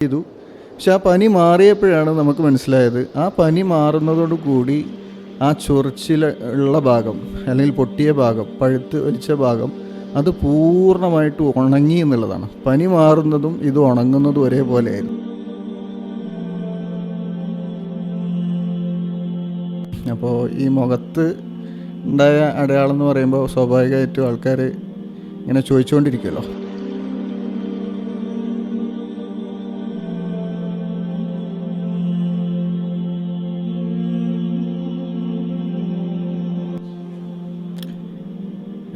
ചെയ്തു. പക്ഷെ ആ പനി മാറിയപ്പോഴാണ് നമുക്ക് മനസ്സിലായത്, ആ പനി മാറുന്നതോടു കൂടി ആ ചൊറിച്ചിൽ ഉള്ള ഭാഗം അല്ലെങ്കിൽ പൊട്ടിയ ഭാഗം, പഴുത്ത് വലിച്ച ഭാഗം, അത് പൂർണ്ണമായിട്ട് ഉണങ്ങി എന്നുള്ളതാണ്. പനി മാറുന്നതും ഇത് ഉണങ്ങുന്നതും ഒരേപോലെയായിരുന്നു. അപ്പോൾ ഈ മുഖത്ത് ഉണ്ടായ അടയാളം എന്ന് പറയുമ്പോൾ സ്വാഭാവികമായിട്ടും ആൾക്കാർ ഇങ്ങനെ ചോദിച്ചുകൊണ്ടിരിക്കുമല്ലോ.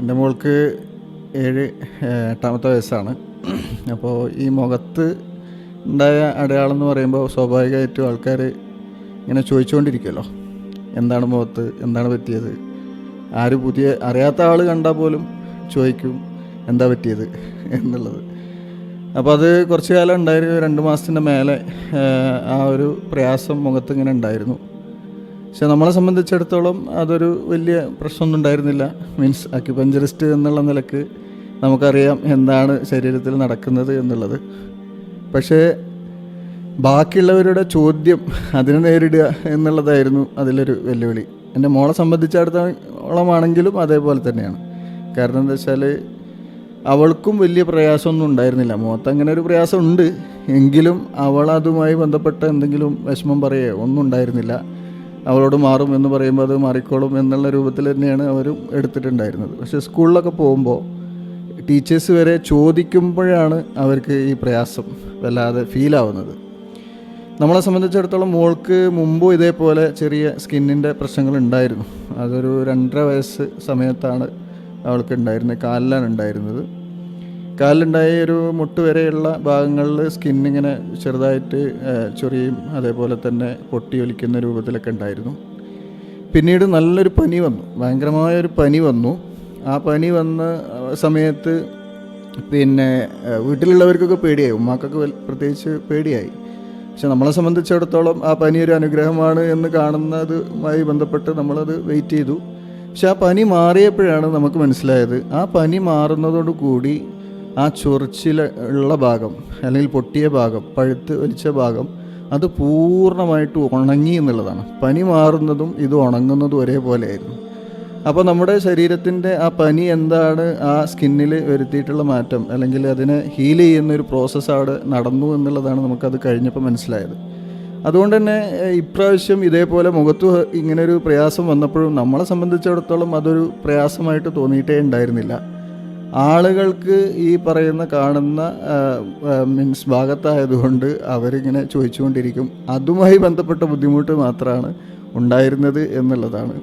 എൻ്റെ മോൾക്ക് 8ാമത്തെ വയസ്സാണ്. അപ്പോൾ ഈ മുഖത്ത് ഉണ്ടായ അടയാളം എന്ന് പറയുമ്പോൾ സ്വാഭാവികമായിട്ടും ആൾക്കാർ ഇങ്ങനെ ചോദിച്ചുകൊണ്ടിരിക്കുമല്ലോ, എന്താണ് മുഖത്ത്, എന്താണ് പറ്റിയത്. പുതിയ അറിയാത്ത ആൾ കണ്ടാൽ പോലും ചോദിക്കും എന്താ പറ്റിയത് എന്നുള്ളത്. അപ്പോൾ അത് കുറച്ച് കാലം ഉണ്ടായിരുന്നു, 2 മാസത്തിൻ്റെ മേലെ ആ ഒരു പ്രയാസം മുഖത്ത് ഇങ്ങനെ ഉണ്ടായിരുന്നു. പക്ഷെ നമ്മളെ സംബന്ധിച്ചിടത്തോളം അതൊരു വലിയ പ്രശ്നമൊന്നും ഉണ്ടായിരുന്നില്ല. മീൻസ് അക്യുപഞ്ചറിസ്റ്റ് എന്നുള്ള നിലക്ക് നമുക്കറിയാം എന്താണ് ശരീരത്തിൽ നടക്കുന്നത് എന്നുള്ളത്. പക്ഷേ ബാക്കിയുള്ളവരുടെ ചോദ്യം അതിനെ നേരിടുക എന്നുള്ളതായിരുന്നു അതിലൊരു വെല്ലുവിളി. എൻ്റെ മോളെ സംബന്ധിച്ചിടത്തോളമാണെങ്കിലും അതേപോലെ തന്നെയാണ്. കാരണം എന്താ വെച്ചാൽ അവൾക്കും വലിയ പ്രയാസമൊന്നും ഉണ്ടായിരുന്നില്ല. മുഖത്ത് അങ്ങനെ ഒരു പ്രയാസം ഉണ്ട് എങ്കിലും അവളതുമായി ബന്ധപ്പെട്ട എന്തെങ്കിലും വിഷമം പറയുകയോ ഒന്നും ഉണ്ടായിരുന്നില്ല. അവളോട് മാറും എന്ന് പറയുമ്പോൾ അത് മാറിക്കോളും എന്നുള്ള രൂപത്തിൽ തന്നെയാണ് അവരും എടുത്തിട്ടുണ്ടായിരുന്നത്. പക്ഷേ സ്കൂളിലൊക്കെ പോകുമ്പോൾ ടീച്ചേഴ്സ് വരെ ചോദിക്കുമ്പോഴാണ് അവർക്ക് ഈ പ്രയാസം വല്ലാതെ ഫീലാവുന്നത്. നമ്മളെ സംബന്ധിച്ചിടത്തോളം മോൾക്ക് മുമ്പും ഇതേപോലെ ചെറിയ സ്കിന്നിൻ്റെ പ്രശ്നങ്ങൾ ഉണ്ടായിരുന്നു. അതൊരു 2.5 വയസ്സ് സമയത്താണ് അവൾക്ക് ഉണ്ടായിരുന്നത്. കാലിലാണ് ഉണ്ടായിരുന്നത്. കാലിലുണ്ടായ ഒരു മുട്ട് വരെയുള്ള ഭാഗങ്ങളിൽ സ്കിന്നിങ്ങനെ ചെറുതായിട്ട് ചൊറിയും അതേപോലെ തന്നെ പൊട്ടി ഒലിക്കുന്ന രൂപത്തിലൊക്കെ ഉണ്ടായിരുന്നു. പിന്നീട് നല്ലൊരു പനി വന്നു, ഭയങ്കരമായൊരു പനി വന്നു. ആ പനി വന്ന സമയത്ത് പിന്നെ വീട്ടിലുള്ളവർക്കൊക്കെ പേടിയായി, ഉമ്മാക്കൊക്കെ പ്രത്യേകിച്ച് പേടിയായി. പക്ഷെ നമ്മളെ സംബന്ധിച്ചിടത്തോളം ആ പനി ഒരു അനുഗ്രഹമാണ് എന്ന് കാണുന്നതുമായി ബന്ധപ്പെട്ട് നമ്മളത് വെയിറ്റ് ചെയ്തു. പക്ഷെ ആ പനി മാറിയപ്പോഴാണ് നമുക്ക് മനസ്സിലായത്, ആ പനി മാറുന്നതോടു കൂടി ആ ചൊറിച്ചിൽ ഉള്ള ഭാഗം അല്ലെങ്കിൽ പൊട്ടിയ ഭാഗം, പഴുത്ത് വലിച്ച ഭാഗം, അത് പൂർണ്ണമായിട്ട് ഉണങ്ങി എന്നുള്ളതാണ്. പനി മാറുന്നതും ഇത് ഉണങ്ങുന്നതും ഒരേപോലെയായിരുന്നു. അപ്പോൾ നമ്മുടെ ശരീരത്തിൻ്റെ ആ പനി എന്താണ് ആ സ്കിന്നിൽ വരുത്തിയിട്ടുള്ള മാറ്റം അല്ലെങ്കിൽ അതിനെ ഹീൽ ചെയ്യുന്നൊരു പ്രോസസ്സ് അവിടെ നടന്നു എന്നുള്ളതാണ് നമുക്കത് കഴിഞ്ഞപ്പോൾ മനസ്സിലായത്. അതുകൊണ്ട് തന്നെ ഇപ്രാവശ്യം ഇതേപോലെ മുഖത്ത് ഇങ്ങനൊരു പ്രയാസം വന്നപ്പോഴും നമ്മളെ സംബന്ധിച്ചിടത്തോളം അതൊരു പ്രയാസമായിട്ട് തോന്നിയിട്ടേ ഉണ്ടായിരുന്നില്ല. ആളുകൾക്ക് ഈ പറയുന്ന കാണുന്ന മീൻസ് ഭാഗത്തായതുകൊണ്ട് അവരിങ്ങനെ ചോദിച്ചുകൊണ്ടിരിക്കും. അതുമായി ബന്ധപ്പെട്ട ബുദ്ധിമുട്ട് മാത്രമാണ് ഉണ്ടായിരുന്നത് എന്നുള്ളതാണ്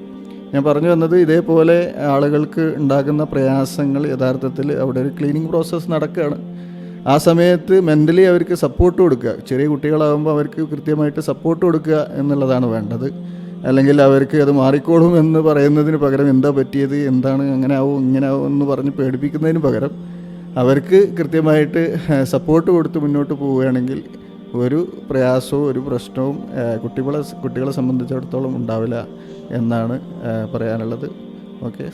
ഞാൻ പറഞ്ഞു വന്നത്. ഇതേപോലെ ആളുകൾക്ക് ഉണ്ടാകുന്ന പ്രയാസങ്ങൾ യഥാർത്ഥത്തിൽ അവിടെ ഒരു ക്ലീനിങ് പ്രോസസ്സ് നടക്കുകയാണ്. ആ സമയത്ത് മെൻ്റലി അവർക്ക് സപ്പോർട്ട് കൊടുക്കുക. ചെറിയ കുട്ടികളാകുമ്പോൾ അവർക്ക് കൃത്യമായിട്ട് സപ്പോർട്ട് കൊടുക്കുക എന്നുള്ളതാണ് വേണ്ടത്. അല്ലെങ്കിൽ അവർക്ക് അത് മാറിക്കോളും എന്ന് പറയുന്നതിന് പകരം എന്താ പറ്റിയത്, എന്താണ്, അങ്ങനെ ആവും ഇങ്ങനെ ആവും എന്ന് പറഞ്ഞ് പേടിപ്പിക്കുന്നതിന് പകരം അവർക്ക് കൃത്യമായിട്ട് സപ്പോർട്ട് കൊടുത്ത് മുന്നോട്ട് പോവുകയാണെങ്കിൽ ഒരു പ്രയാസവും ഒരു പ്രശ്നവും കുട്ടികളെ സംബന്ധിച്ചിടത്തോളം ഉണ്ടാവില്ല എന്നാണ് പറയാനുള്ളത്. ഓക്കെ.